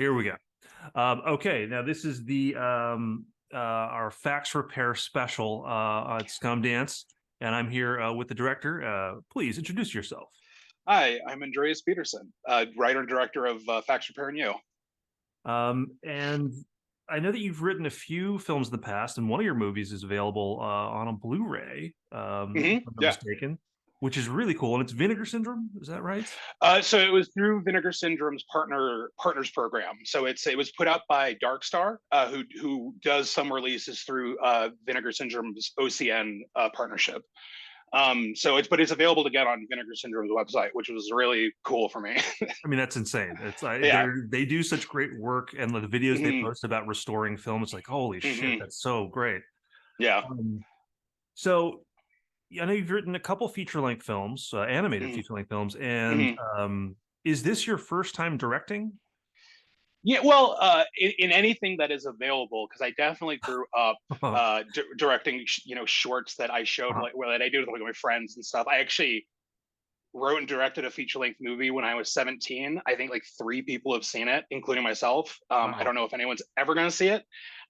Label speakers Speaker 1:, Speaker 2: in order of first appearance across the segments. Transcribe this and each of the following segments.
Speaker 1: Here we go. Okay, now this is the our Fax Repair special at SCUMDANCE, and I'm here with the director. Please introduce yourself.
Speaker 2: Hi, I'm Andreas Pertersen, writer and director of Fax Repair and You.
Speaker 1: And I know that you've written a few films in the past, and one of your movies is available on a Blu-ray, if I'm not
Speaker 2: Yeah.
Speaker 1: mistaken, which is really cool. And it's Vinegar Syndrome, is that right?
Speaker 2: So it was through Vinegar Syndrome's partners program. So it was put out by Dark Star, who does some releases through Vinegar Syndrome's OCN partnership. It's available to get on Vinegar Syndrome's website, which was really cool for me.
Speaker 1: I mean, that's insane.
Speaker 2: Yeah.
Speaker 1: They do such great work, and the videos they
Speaker 2: hmm
Speaker 1: post about restoring film, it's like, holy shit,
Speaker 2: hmm
Speaker 1: that's so great.
Speaker 2: Yeah.
Speaker 1: Um, so I know you've written a couple feature-length films, animated
Speaker 2: hmm
Speaker 1: feature-length films, and
Speaker 2: hmm
Speaker 1: is this your first time directing?
Speaker 2: Yeah, well, in anything that is available, because I definitely grew up directing, shorts that I showed, like, well, that I did with like my friends and stuff. I actually wrote and directed a feature length movie when I was 17. I think like three people have seen it, including myself. I
Speaker 1: Wow.
Speaker 2: don't know if anyone's ever going to see it,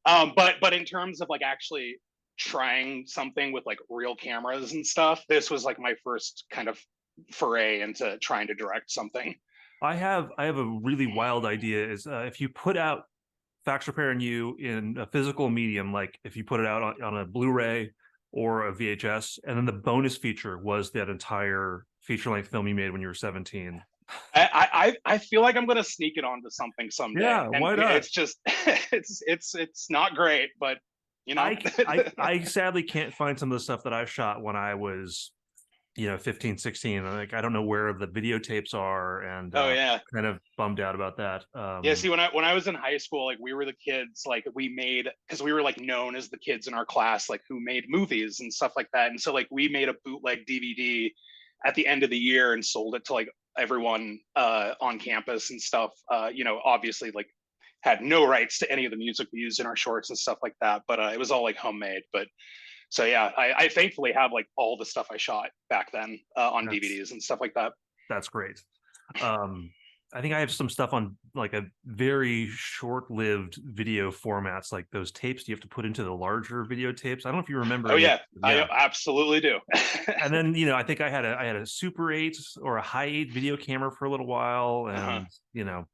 Speaker 2: but in terms of like actually trying something with like real cameras and stuff, this was like my first kind of foray into trying to direct something.
Speaker 1: I have a really wild idea is if you put out Fax Repair and You in a physical medium, like if you put it out on a Blu-ray or a VHS, and then the bonus feature was that entire feature-length film you made when you were 17.
Speaker 2: I feel like I'm gonna sneak it onto something someday,
Speaker 1: Yeah,
Speaker 2: and
Speaker 1: why not?
Speaker 2: it's just it's not great, but you know.
Speaker 1: I sadly can't find some of the stuff that I shot when I was 15, 16. Like I don't know where the videotapes are, and
Speaker 2: Oh yeah.
Speaker 1: kind of bummed out about that.
Speaker 2: Yeah, see, when I was in high school, like we were the kids, like we made, because we were like known as the kids in our class, like who made movies and stuff like that. And so like we made a bootleg DVD at the end of the year and sold it to like everyone on campus and stuff. Obviously like had no rights to any of the music we used in our shorts and stuff like that, but it was all like homemade. But so yeah, I thankfully have like all the stuff I shot back then on
Speaker 1: that's
Speaker 2: DVDs and stuff like that.
Speaker 1: that's great. Um, I think I have some stuff on like a very short-lived video formats, like those tapes you have to put into the larger videotapes. I don't know if you remember
Speaker 2: Oh
Speaker 1: any of
Speaker 2: yeah,
Speaker 1: them.
Speaker 2: I
Speaker 1: Yeah.
Speaker 2: absolutely do.
Speaker 1: And then, I think I had a Super 8 or a High 8 video camera for a little while,
Speaker 2: Uh-huh.
Speaker 1: and I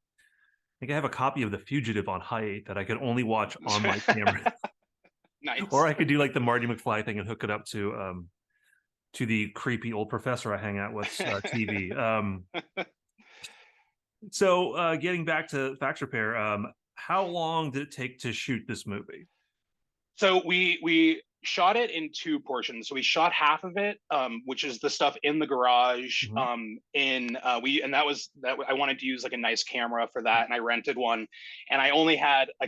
Speaker 1: think I have a copy of The Fugitive on High 8 that I could only watch on my camera. Or
Speaker 2: Nice.
Speaker 1: I could do like the Marty McFly thing and hook it up to the creepy old professor I hang out with TV. So getting back to Fax Repair, how long did it take to shoot this movie?
Speaker 2: So we shot it in two portions. So we shot half of it, which is the stuff in the garage.
Speaker 1: Mhm.
Speaker 2: In we and that was that I wanted to use like a nice camera for that, and I rented one, and I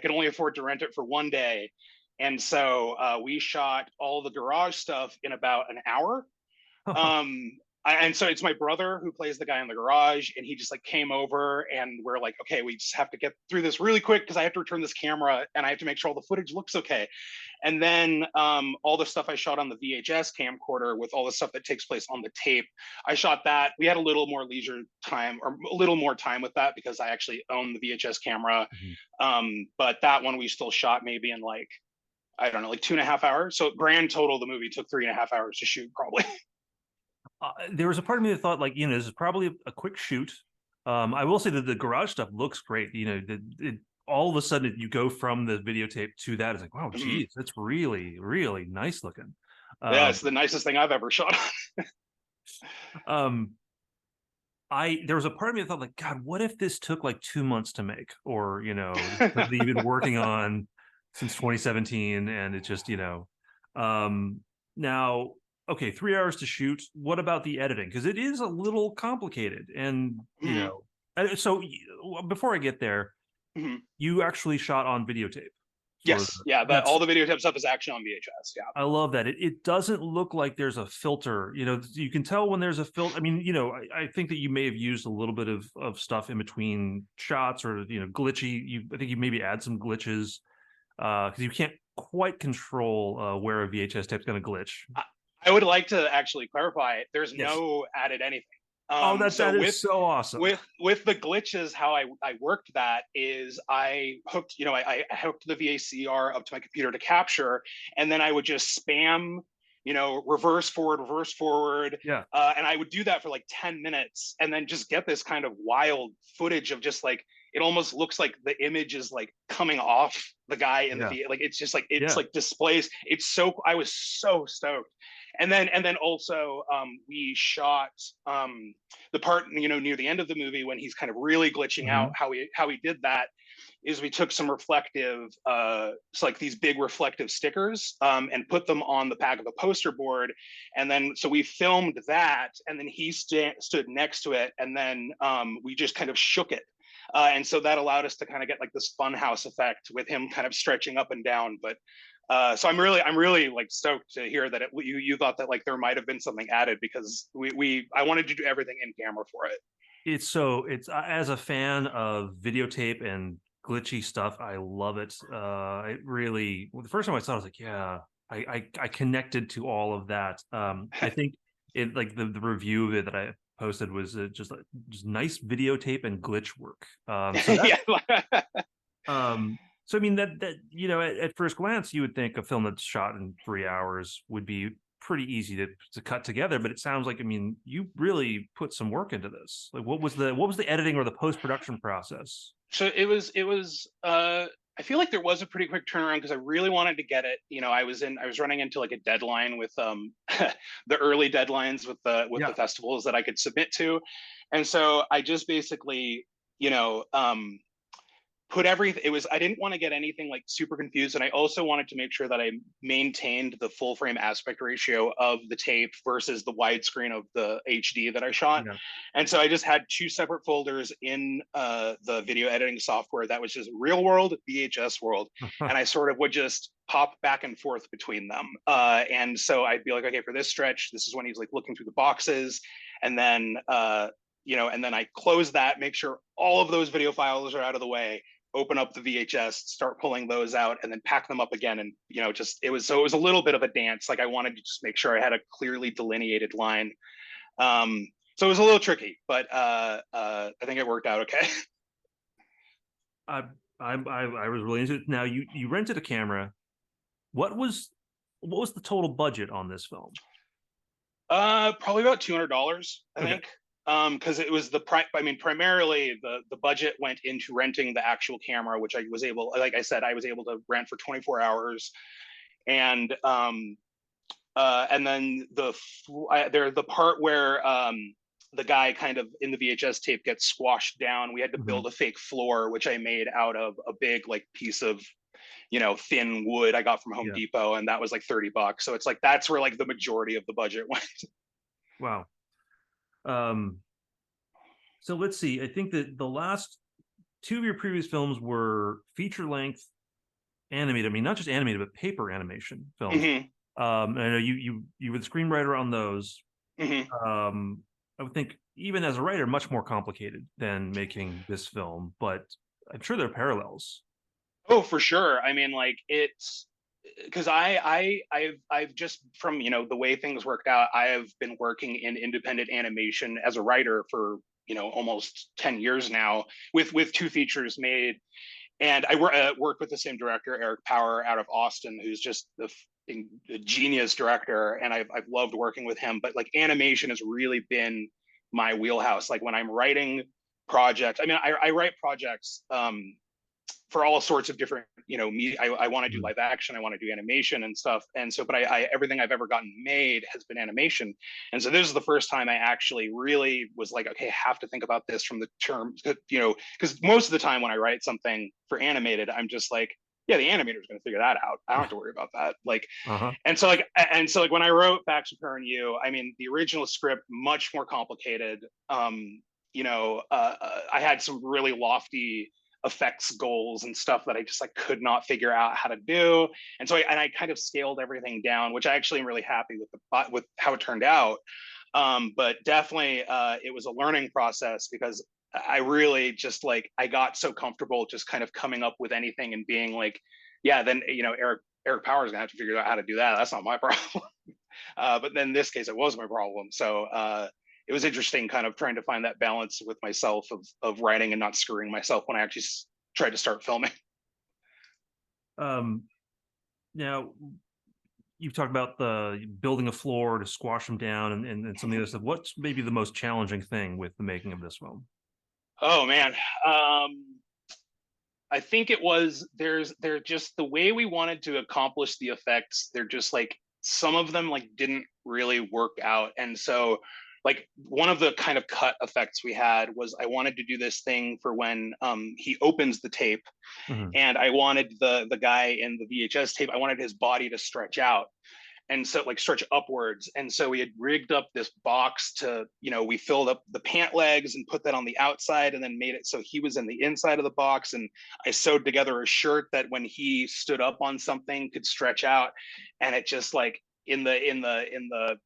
Speaker 2: could only afford to rent it for one day, and so we shot all the garage stuff in about an hour. um and so it's my brother who plays the guy in the garage, and he just like came over, and we're like, okay, we just have to get through this really quick because I have to return this camera and I have to make sure all the footage looks okay. And then all the stuff I shot on the VHS camcorder with all the stuff that takes place on the tape, I shot that. We had a little more leisure time, or a little more time with that, because I actually own the VHS camera.
Speaker 1: Mhm.
Speaker 2: But that one we still shot maybe in like, I don't know, like 2.5 hours. So grand total, the movie took 3.5 hours to shoot, probably.
Speaker 1: There was a part of me that thought, like, this is probably a quick shoot. I will say that the garage stuff looks great. All of a sudden you go from the videotape to that. It's like, wow,
Speaker 2: Mhm.
Speaker 1: geez, that's really, really nice looking.
Speaker 2: Yeah, it's the
Speaker 1: Um,
Speaker 2: nicest thing I've ever shot.
Speaker 1: um, there was a part of me that thought, like, God, what if this took like 2 months to make, or that you've been working on since 2017, and it just, um, now, okay, 3 hours to shoot. What about the editing? Because it is a little complicated, and
Speaker 2: Mhm.
Speaker 1: so before I get there,
Speaker 2: Mhm.
Speaker 1: you actually shot on videotape for
Speaker 2: Yes, yeah, that
Speaker 1: that's
Speaker 2: all the videotape stuff is actually on VHS. Yeah.
Speaker 1: I love that. It doesn't look like there's a filter. You can tell when there's a filter. I mean, I think that you may have used a little bit of stuff in between shots, or glitchy. I think you maybe add some glitches because you can't quite control where a VHS tape's going to glitch.
Speaker 2: I, I would like to actually clarify, there's
Speaker 1: Yes.
Speaker 2: no added anything.
Speaker 1: Oh,
Speaker 2: So
Speaker 1: that is so awesome.
Speaker 2: with the glitches, how I worked that is I hooked, I hooked the VACR up to my computer to capture, and then I would just spam, reverse forward,
Speaker 1: Yeah,
Speaker 2: and I would do that for like 10 minutes, and then just get this kind of wild footage of just like it almost looks like the image is like coming off the guy in the
Speaker 1: yeah,
Speaker 2: V. Like it's just like it's
Speaker 1: yeah.
Speaker 2: like displays. It's so I was so stoked. And then also we shot the part near the end of the movie when he's kind of really glitching out.
Speaker 1: Hmm.
Speaker 2: How he did that is we took some reflective so like these big reflective stickers and put them on the back of the poster board, and then so we filmed that, and then he stood next to it, and then we just kind of shook it, and so that allowed us to kind of get like this funhouse effect with him kind of stretching up and down. But so I'm really like stoked to hear that you thought that like there might have been something added, because I wanted to do everything in camera for it.
Speaker 1: It's as a fan of videotape and glitchy stuff, I love it. It really, well, the first time I saw it, I was like, yeah, I connected to all of that. I think it like the review of it that I posted was just nice videotape and glitch work.
Speaker 2: Yeah.
Speaker 1: So I mean that at first glance you would think a film that's shot in 3 hours would be pretty easy to cut together, but it sounds like, I mean, you really put some work into this. Like what was the editing or the post-production process?
Speaker 2: So it was I feel like there was a pretty quick turnaround because I really wanted to get it. I was running into like a deadline with the early deadlines with the
Speaker 1: Yeah.
Speaker 2: festivals that I could submit to. And so I just basically, you know, put everything. It was, I didn't want to get anything like super confused, and I also wanted to make sure that I maintained the full frame aspect ratio of the tape versus the widescreen of the HD that I shot.
Speaker 1: Yeah.
Speaker 2: And so I just had two separate folders in the video editing software that was just real world, VHS world, and I sort of would just pop back and forth between them. And so I'd be like, okay, for this stretch, this is when he's like looking through the boxes, and then and then I close that, make sure all of those video files are out of the way, open up the VHS, start pulling those out, and then pack them up again. And just it was a little bit of a dance. Like I wanted to just make sure I had a clearly delineated line. So it was a little tricky, but I think it worked out okay.
Speaker 1: I I was really into it. Now you rented a camera. What was what was the total budget on this film?
Speaker 2: Probably about $200, I
Speaker 1: Okay.
Speaker 2: think. Because it was I mean, primarily the budget went into renting the actual camera, which I was able, like I said, I was able to rent for 24 hours, and then the part where the guy kind of in the VHS tape gets squashed down. We had to
Speaker 1: Mhm.
Speaker 2: build a fake floor, which I made out of a big like piece of thin wood I got from Home
Speaker 1: Yeah.
Speaker 2: Depot, and that was like $30. So it's like that's where like the majority of the budget went.
Speaker 1: Wow. Um, so let's see. I think that the last two of your previous films were feature length animated. I mean, not just animated, but paper animation films.
Speaker 2: Hmm.
Speaker 1: And I know you were the screenwriter on those.
Speaker 2: Hmm.
Speaker 1: I would think even as a writer, much more complicated than making this film, but I'm sure there are parallels.
Speaker 2: Oh, for sure. I mean, like it's because I've just from the way things worked out, I have been working in independent animation as a writer for almost 10 years now, with two features made. And I worked with the same director, Eric Power, out of Austin, who's just a genius director, and I've loved working with him. But like animation has really been my wheelhouse. Like when I'm writing projects, I mean, I write projects for all sorts of different, me. I want to do
Speaker 1: Mhm.
Speaker 2: live action, I want to do animation and stuff. And so, but everything I've ever gotten made has been animation. And so this is the first time I actually really was like, okay, I have to think about this from the term, because most of the time when I write something for animated, I'm just like, yeah, the animator's going to figure that out. I don't have to worry about that. Like,
Speaker 1: Uh-huh.
Speaker 2: and so like when I wrote Fax Repair and You, I mean, the original script much more complicated. I had some really lofty effects goals and stuff that I just like could not figure out how to do. And so I kind of scaled everything down, which I actually am really happy with how it turned out. But definitely it was a learning process, because I really just like I got so comfortable just kind of coming up with anything and being like, yeah, then Eric Power is gonna have to figure out how to do that. That's not my problem. But then in this case, it was my problem. So it was interesting kind of trying to find that balance with myself of writing and not screwing myself when I actually tried to start filming.
Speaker 1: Um, now you've talked about the building a floor to squash them down and some of the other stuff. What's maybe the most challenging thing with the making of this film?
Speaker 2: Oh man. I think it was they're just the way we wanted to accomplish the effects. They're just like some of them like didn't really work out. And so like one of the kind of cut effects we had was I wanted to do this thing for when he opens the tape,
Speaker 1: Mhm.
Speaker 2: and I wanted the guy in the VHS tape, I wanted his body to stretch out, and so like stretch upwards. And so we had rigged up this box to, we filled up the pant legs and put that on the outside, and then made it so he was in the inside of the box. And I sewed together a shirt that when he stood up on something could stretch out. And it just like in the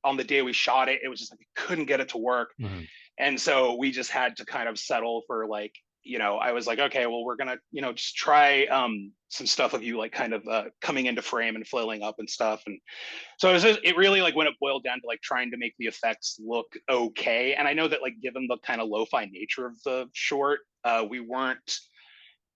Speaker 2: on the day we shot it, it was just like we couldn't get it to work.
Speaker 1: Mhm.
Speaker 2: And so we just had to kind of settle for like, I was like, okay, well, we're gonna, just try some stuff of you like kind of coming into frame and flailing up and stuff. And so it really like when it boiled down to like trying to make the effects look okay. And I know that like given the kind of lo-fi nature of the short, we weren't,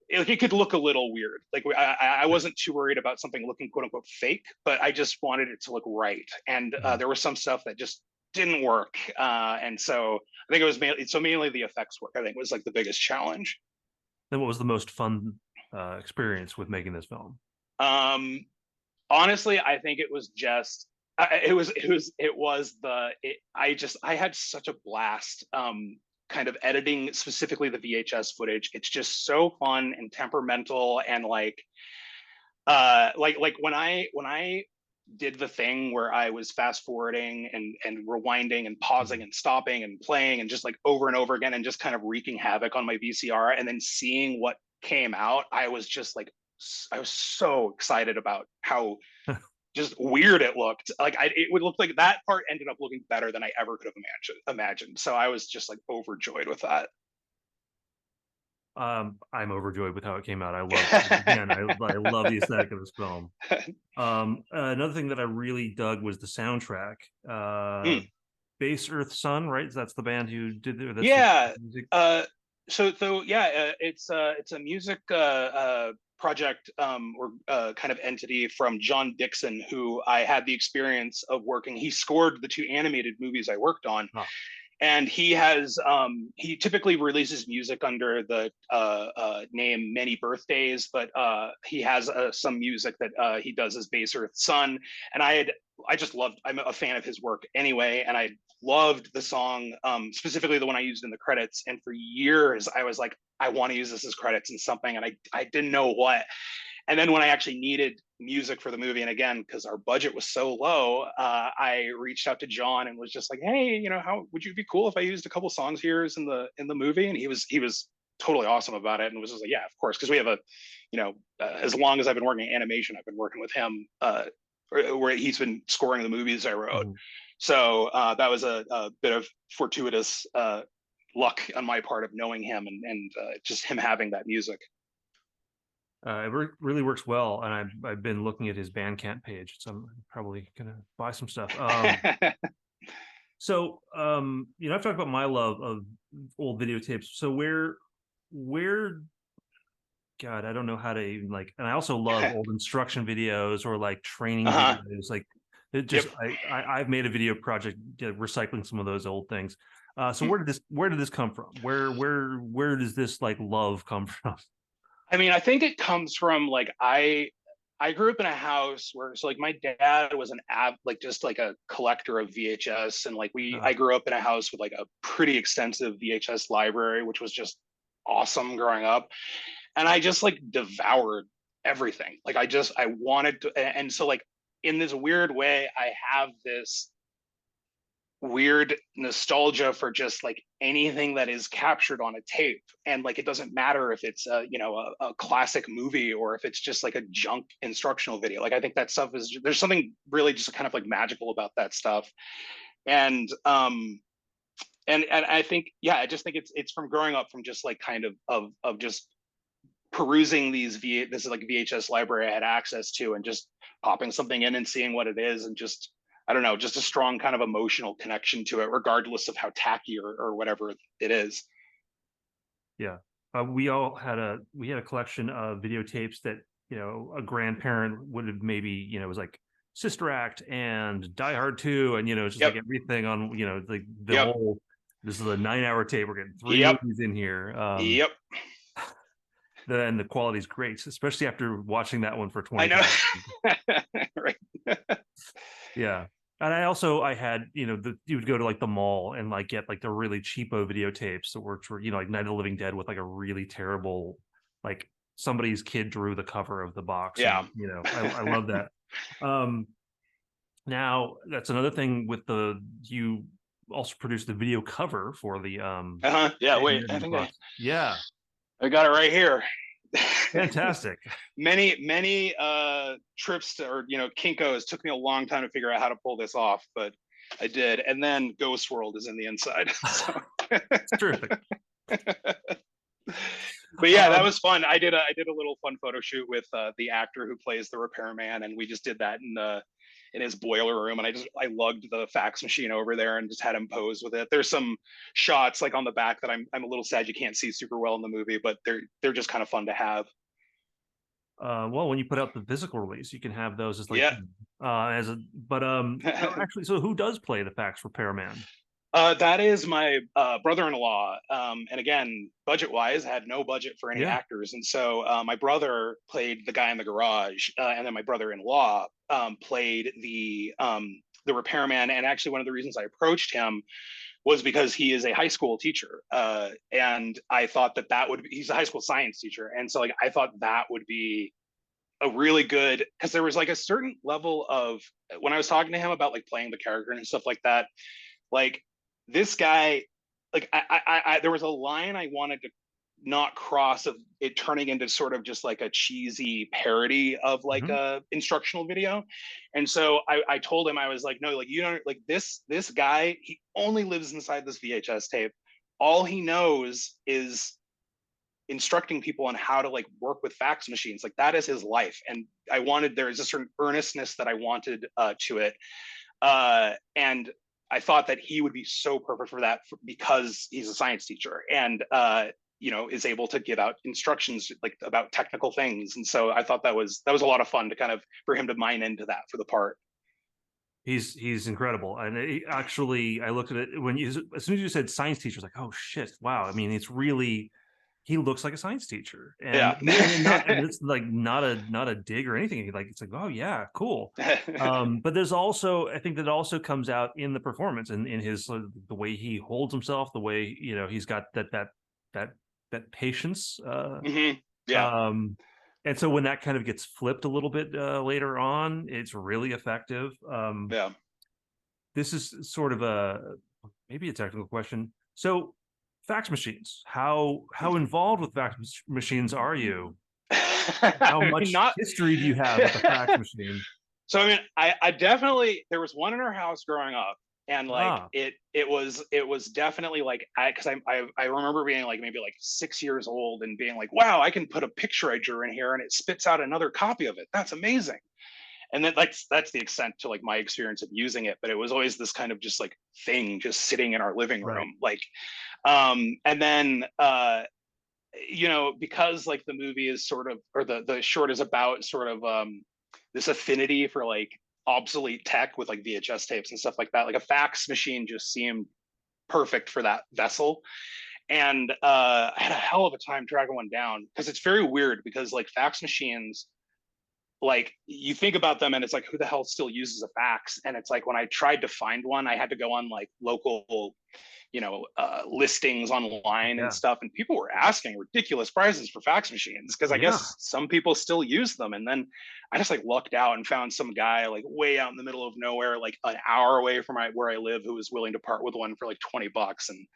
Speaker 2: it could look a little weird. Like I
Speaker 1: Sure.
Speaker 2: wasn't too worried about something looking quote unquote fake, but I just wanted it to look right. And
Speaker 1: Mhm.
Speaker 2: there was some stuff that just didn't work. And so I think it was mainly the effects work. I think was like the biggest challenge.
Speaker 1: Then what was the most fun experience with making this film?
Speaker 2: Um, Honestly, I think it was just I had such a blast kind of editing specifically the VHS footage. It's just so fun and temperamental, and like when I did the thing where I was fast forwarding and rewinding and pausing
Speaker 1: Mhm.
Speaker 2: and stopping and playing and just like over and over again and just kind of wreaking havoc on my VCR and then seeing what came out, I was just like I was so excited about how just weird it looked. Like it would look like that part ended up looking better than I ever could have imagined. So I was just like overjoyed with that.
Speaker 1: I'm overjoyed with how it came out. I love again. I love the aesthetic of this film. Another thing that I really dug was the soundtrack.
Speaker 2: Mm.
Speaker 1: Base Earth Sun, right? That's the band who did that's the
Speaker 2: Yeah.
Speaker 1: music.
Speaker 2: So yeah, it's a music project or kind of entity from John Dixon, who I had the experience of working. He scored the two animated movies I worked on,
Speaker 1: Ah,
Speaker 2: and he typically releases music under the name Many Birthdays, but he has some music that he does as Base Earth Sun. And I'm a fan of his work anyway, and I loved the song, specifically the one I used in the credits. And for years I was like, I want to use this as credits in something, and I didn't know what. And then when I actually needed music for the movie, and again, because our budget was so low, I reached out to John and was just like, "Hey, how would you be cool if I used a couple songs here in the movie?" And he was totally awesome about it, and was just like, "Yeah, of course," because we have as long as I've been working in animation, I've been working with him, where he's been scoring the movies I wrote.
Speaker 1: mhm.
Speaker 2: So that was a bit of fortuitous luck on my part of knowing him, and just him having that music.
Speaker 1: Really works well, and I've been looking at his Bandcamp page, so I'm probably gonna buy some stuff. So I've talked about my love of old videotapes. So where God, I don't know how to even like, and I also love old instruction videos or like training
Speaker 2: Uh-huh.
Speaker 1: videos. Like it just,
Speaker 2: Yep.
Speaker 1: I've made a video project recycling some of those old things. So
Speaker 2: Hmm.
Speaker 1: where did this come from? Where does this like love come from?
Speaker 2: I mean, I think it comes from like I grew up in a house where so like my dad was an like just like a collector of VHS, and like
Speaker 1: Uh,
Speaker 2: I grew up in a house with like a pretty extensive VHS library, which was just awesome growing up. And I just like devoured everything. Like I wanted to, and so like in this weird way, I have this weird nostalgia for just like anything that is captured on a tape. And like it doesn't matter if it's a classic movie or if it's just like a junk instructional video. Like I think that stuff is, there's something really just kind of like magical about that stuff. And I think, yeah, I just think it's from growing up from just like kind of just perusing this is like VHS library I had access to, and just popping something in and seeing what it is, and just I don't know, just a strong kind of emotional connection to it, regardless of how tacky or whatever it is.
Speaker 1: Yeah. We had a collection of videotapes that, a grandparent would have maybe, it was like Sister Act and Die Hard 2, and it's just
Speaker 2: Yep.
Speaker 1: like everything on, like the
Speaker 2: Yep.
Speaker 1: whole, this is a 9-hour tape. We're getting three
Speaker 2: Yep.
Speaker 1: movies in here.
Speaker 2: Yep.
Speaker 1: And the quality's great, especially after watching that one for
Speaker 2: I
Speaker 1: 20
Speaker 2: know.
Speaker 1: times.
Speaker 2: Right.
Speaker 1: Yeah. And I had, you would go to like the mall and like get like the really cheapo videotapes, which were, like Night of the Living Dead with like a really terrible, like somebody's kid drew the cover of the box.
Speaker 2: Yeah.
Speaker 1: And, I love that. Now that's another thing with you also produced the video cover for the,
Speaker 2: Yeah. Wait, I think
Speaker 1: yeah.
Speaker 2: I got it right here.
Speaker 1: Fantastic.
Speaker 2: Many trips to, or Kinkos, took me a long time to figure out how to pull this off, but I did. And then Ghost World is in the inside. So.
Speaker 1: It's terrific.
Speaker 2: But yeah, that was fun. I did a little fun photo shoot with the actor who plays the repairman, and we just did that in his boiler room, and I lugged the fax machine over there and just had him pose with it. There's some shots like on the back that I'm a little sad you can't see super well in the movie, but they're just kind of fun to have.
Speaker 1: Well, when you put out the physical release, you can have those as like,
Speaker 2: Yeah.
Speaker 1: Actually, so who does play the fax repairman?
Speaker 2: That is my brother-in-law. And again, budget-wise, had no budget for any actors. And so my brother played the guy in the garage, and then my brother-in-law played the repairman. And actually, one of the reasons I approached him was because he is a high school teacher. And I thought that he's a high school science teacher. And so like I thought that would be a really good, because there was like a certain level of, when I was talking to him about like playing the character and stuff like that, like this guy, like I there was a line I wanted to not cross of it turning into sort of just like a cheesy parody of like a instructional video. And so I told him, I was like, no, like you don't, like this guy, he only lives inside this VHS tape. All he knows is instructing people on how to like work with fax machines. Like that is his life. And there is a certain earnestness that I wanted to it. And I thought that he would be so perfect for that because he's a science teacher and is able to give out instructions like about technical things. And so I thought that was a lot of fun to kind of for him to mine into that for the part.
Speaker 1: He's incredible. And actually, I looked at it as soon as you said science teacher, I was like, oh shit, wow. I mean, he looks like a science teacher, and it's like not a dig or anything. It's like, oh yeah, cool. But there's also, I think that also comes out in the performance and in his the way he holds himself, the way he's got that patience.
Speaker 2: Yeah.
Speaker 1: And so when that kind of gets flipped a little bit later on, it's really effective.
Speaker 2: Yeah.
Speaker 1: This is sort of maybe a technical question. So fax machines, how involved with fax machines are you? How much history do you have with the fax machine?
Speaker 2: So I mean, I definitely, there was one in our house growing up, and like it was definitely like because I remember being like maybe like 6 years old and being like, wow, I can put a picture I drew in here and it spits out another copy of it. That's amazing. And then that's the extent to like my experience of using it, but it was always this kind of just like thing just sitting in our living room, like and then because like the movie is sort of, or the short is about sort of this affinity for like obsolete tech with like VHS tapes and stuff like that, like a fax machine just seemed perfect for that vessel. And I had a hell of a time tracking one down because it's very weird because like fax machines, like you think about them and it's like, who the hell still uses a fax? And it's like when I tried to find one, I had to go on like local listings online and stuff, and people were asking ridiculous prices for fax machines because I guess some people still use them. And then I just like lucked out and found some guy like way out in the middle of nowhere, like an hour away from where I live, who was willing to part with one for like $20. And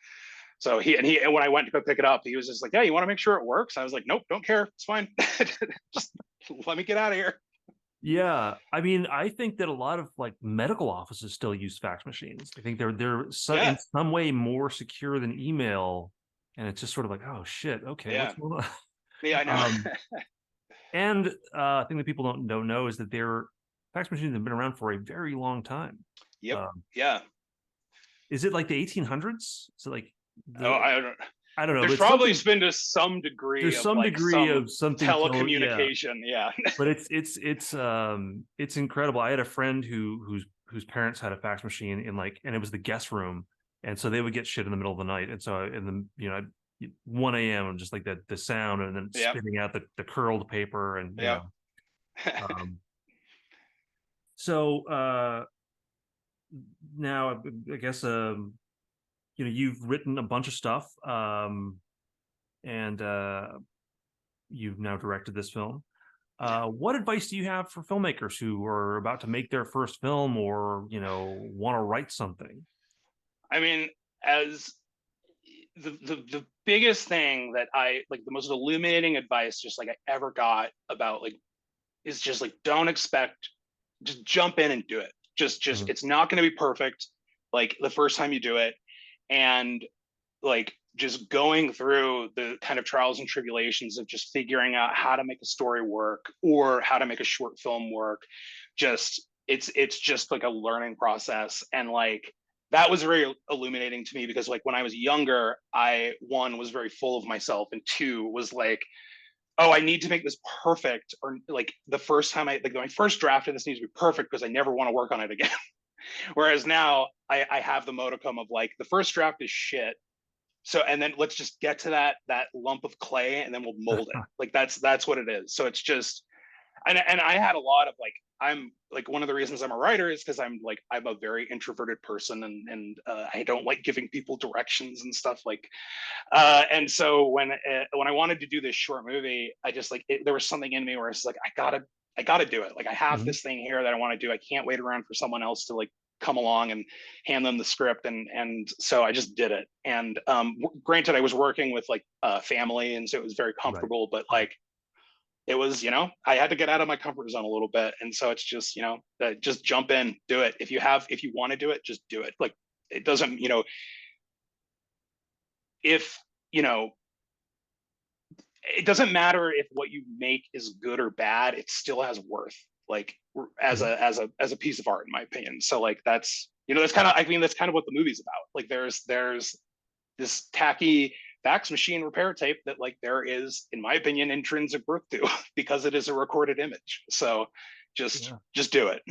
Speaker 2: so and when I went to go pick it up, he was just like, yeah, you want to make sure it works? I was like, nope, don't care, it's fine. Just let me get out of here.
Speaker 1: Yeah, I mean, I think that a lot of like medical offices still use fax machines. I think they're in some way more secure than email, and it's just sort of like, oh shit, okay, what's going on?
Speaker 2: Yeah, I know.
Speaker 1: And I think that people don't know is that Fax machines have been around for a very long time.
Speaker 2: Yep.
Speaker 1: Um,
Speaker 2: Yeah.
Speaker 1: is it like the 1800s? Is it like
Speaker 2: Oh,
Speaker 1: the I don't know,
Speaker 2: there's
Speaker 1: but
Speaker 2: probably
Speaker 1: something,
Speaker 2: been to some degree
Speaker 1: there's
Speaker 2: of
Speaker 1: some
Speaker 2: like
Speaker 1: degree
Speaker 2: some
Speaker 1: of something yeah,
Speaker 2: telecommunication. Yeah.
Speaker 1: but it's incredible. I had a friend whose parents had a fax machine in like, and it was the guest room, and so they would get shit in the middle of the night, and so in the 1 a.m. just like the sound, and then
Speaker 2: Yep.
Speaker 1: spitting out the curled paper, and
Speaker 2: Yep.
Speaker 1: um, so now I guess you've written a bunch of stuff, and you've now directed this film. What advice do you have for filmmakers who are about to make their first film, or want to write something?
Speaker 2: I mean, as the biggest thing that I like, the most illuminating advice just like I ever got about like is just like don't expect, just jump in and do it. Just
Speaker 1: Mhm.
Speaker 2: it's not going to be perfect like the first time you do it, and like just going through the kind of trials and tribulations of just figuring out how to make a story work or how to make a short film work. Just it's just like a learning process, and like that was very illuminating to me because like when I was younger, I one was very full of myself, and two was like, oh, I need to make this perfect, or like the first time I like my first draft of this needs to be perfect because I never want to work on it again. Whereas now I have the modicum of like the first draft is shit, so and then let's just get to that lump of clay and then we'll mold it. Like that's what it is. So it's just, and I had a lot of like, I'm like, one of the reasons I'm a writer is because I'm a very introverted person, and I don't like giving people directions and stuff like, and so when I wanted to do this short movie, I just like there was something in me where it's like I gotta do it. Like I have
Speaker 1: Mhm.
Speaker 2: this thing here that I want to do. I can't wait around for someone else to like come along and hand them the script, and so I just did it. And granted, I was working with like family, and so it was very
Speaker 1: Right.
Speaker 2: comfortable, but like it was, I had to get out of my comfort zone a little bit. And so it's just, just jump in, do it. If you want to do it, just do it. Like it doesn't, if, you know, it doesn't matter if what you make is good or bad, it still has worth, like
Speaker 1: Mhm.
Speaker 2: as a piece of art, in my opinion. So like that's kind of, I mean, that's kind of what the movie's about. Like there's this tacky fax machine repair tape that like there is, in my opinion, intrinsic worth to because it is a recorded image. So
Speaker 1: Yeah,
Speaker 2: just do it.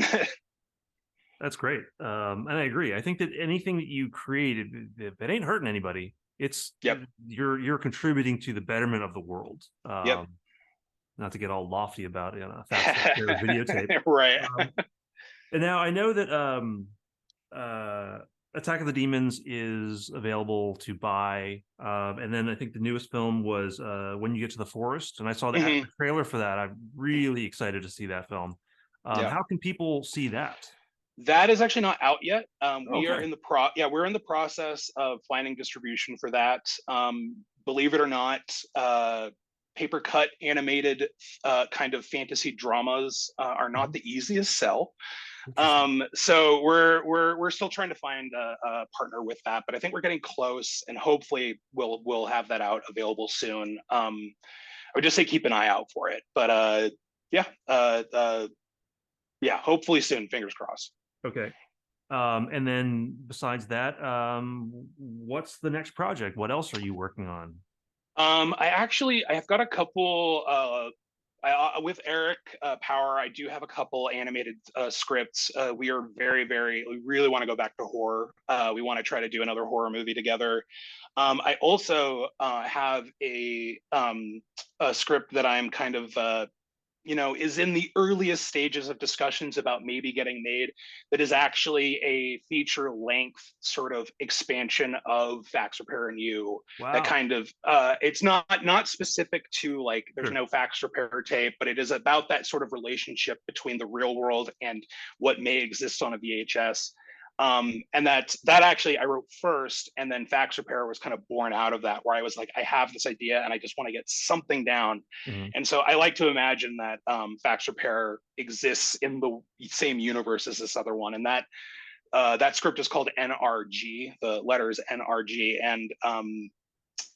Speaker 1: that's great. And I agree. I think that anything that you create, if it ain't hurting anybody, it's
Speaker 2: Yep.
Speaker 1: you're contributing to the betterment of the world.
Speaker 2: Yep.
Speaker 1: Not to get all lofty about it on a fax repair videotape.
Speaker 2: Right.
Speaker 1: Um, and now I know that uh, Attack of the Demons is available to buy, and then I think the newest film was When You Get to the Forest, and I saw the
Speaker 2: Hmm.
Speaker 1: trailer for that. I'm really excited to see that film.
Speaker 2: Yeah.
Speaker 1: How can people see that?
Speaker 2: That is actually not out yet. We are
Speaker 1: Okay.
Speaker 2: in the we're in the process of finding distribution for that. Believe it or not, paper cut animated kind of fantasy dramas are not
Speaker 1: Mhm.
Speaker 2: the easiest sell.
Speaker 1: Interesting.
Speaker 2: So we're still trying to find a partner with that, but I think we're getting close, and hopefully we'll have that out available soon. I would just say keep an eye out for it, but yeah, yeah, hopefully soon. Fingers crossed.
Speaker 1: Okay. And then besides that, what's the next project? What else are you working on?
Speaker 2: I have got a couple. With Eric Power, I do have a couple animated scripts. We are we really want to go back to horror. We want to try to do another horror movie together. I also have a script that I'm kind of is in the earliest stages of discussions about maybe getting made, that is actually a feature length sort of expansion of Fax Repair and You. That
Speaker 1: Wow.
Speaker 2: kind of it's not specific to like there's
Speaker 1: Sure.
Speaker 2: no fax repair tape, but it is about that sort of relationship between the real world and what may exist on a VHS. And that actually I wrote first, and then Fax Repair was kind of born out of that, where I was like, I have this idea and I just want to get something down.
Speaker 1: Mhm.
Speaker 2: And so I like to imagine that Fax Repair exists in the same universe as this other one, and that script is called NRG. The letters NRG, and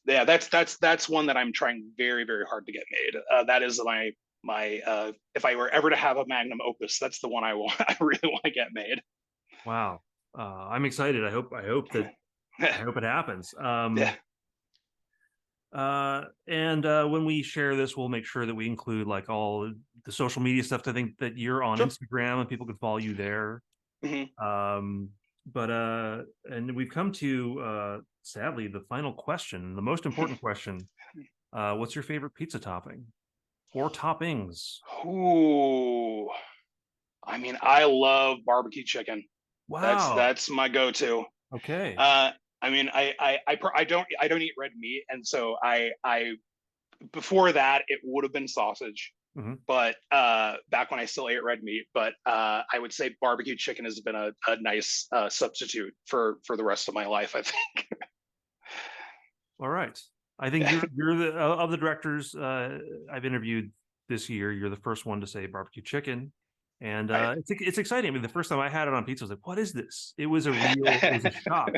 Speaker 2: yeah, that's one that I'm trying very hard to get made. That is my if I were ever to have a magnum opus, that's the one I want. I really want to get made.
Speaker 1: Wow. I'm excited. I hope it happens.
Speaker 2: Yeah,
Speaker 1: And when we share this, we'll make sure that we include like all the social media stuff. I think that you're on
Speaker 2: sure.
Speaker 1: Instagram and people can follow you there.
Speaker 2: Hmm.
Speaker 1: But and we've come to sadly the final question, the most important question. What's your favorite pizza topping or toppings?
Speaker 2: Ooh, I mean, I love barbecue chicken.
Speaker 1: Wow.
Speaker 2: That's my go-to.
Speaker 1: Okay.
Speaker 2: Uh, I mean, I don't eat red meat, and so I before that it would have been sausage,
Speaker 1: Mhm.
Speaker 2: but back when I still ate red meat. But I would say barbecue chicken has been a nice substitute for the rest of my life, I think.
Speaker 1: All right. I think you're the of the directors I've interviewed this year. You're the first one to say barbecue chicken, and it's exciting. I mean, the first time I had it on pizza, I was like, "What is this?" It was a shock.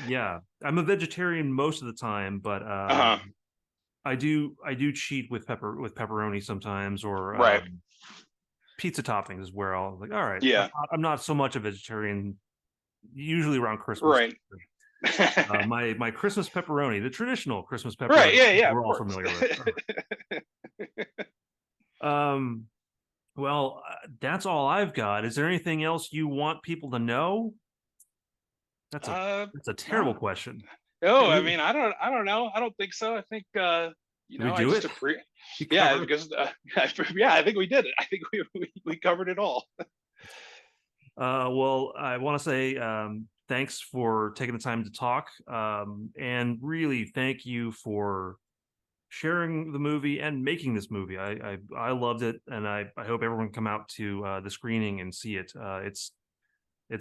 Speaker 1: Yeah, I'm a vegetarian most of the time, but
Speaker 2: Uh-huh.
Speaker 1: I do cheat with pepperoni sometimes, or
Speaker 2: Right.
Speaker 1: pizza toppings is where I'll like. All right,
Speaker 2: Yeah.
Speaker 1: I'm not so much a vegetarian. Usually around Christmas.
Speaker 2: Right.
Speaker 1: My Christmas pepperoni, the traditional Christmas
Speaker 2: Right.
Speaker 1: pepperoni
Speaker 2: Yeah. Yeah. Of
Speaker 1: we're all
Speaker 2: course.
Speaker 1: familiar with. Um, well, that's all I've got. Is there anything else you want people to know? That's a
Speaker 2: uh,
Speaker 1: that's a terrible
Speaker 2: no.
Speaker 1: question.
Speaker 2: No, I
Speaker 1: Did
Speaker 2: mean, I don't know. I don't think so. I think
Speaker 1: we
Speaker 2: I
Speaker 1: do
Speaker 2: just
Speaker 1: it?
Speaker 2: appreciate.
Speaker 1: We
Speaker 2: Yeah,
Speaker 1: covered.
Speaker 2: because yeah, I think we did it. I think we covered it all.
Speaker 1: Well, I want to say thanks for taking the time to talk, and really thank you for sharing the movie and making this movie. I loved it, and I hope everyone come out to the screening and see it. It's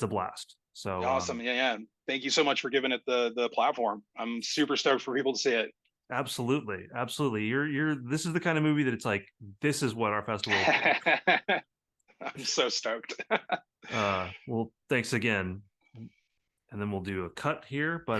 Speaker 1: a blast. So
Speaker 2: Awesome. Yeah, yeah. Thank you so much for giving it the platform. I'm super stoked for people to see it.
Speaker 1: absolutely, absolutely. You're this is the kind of movie that it's like this is what our festival is for.
Speaker 2: I'm so stoked.
Speaker 1: Well, thanks again, and then we'll do a cut here, but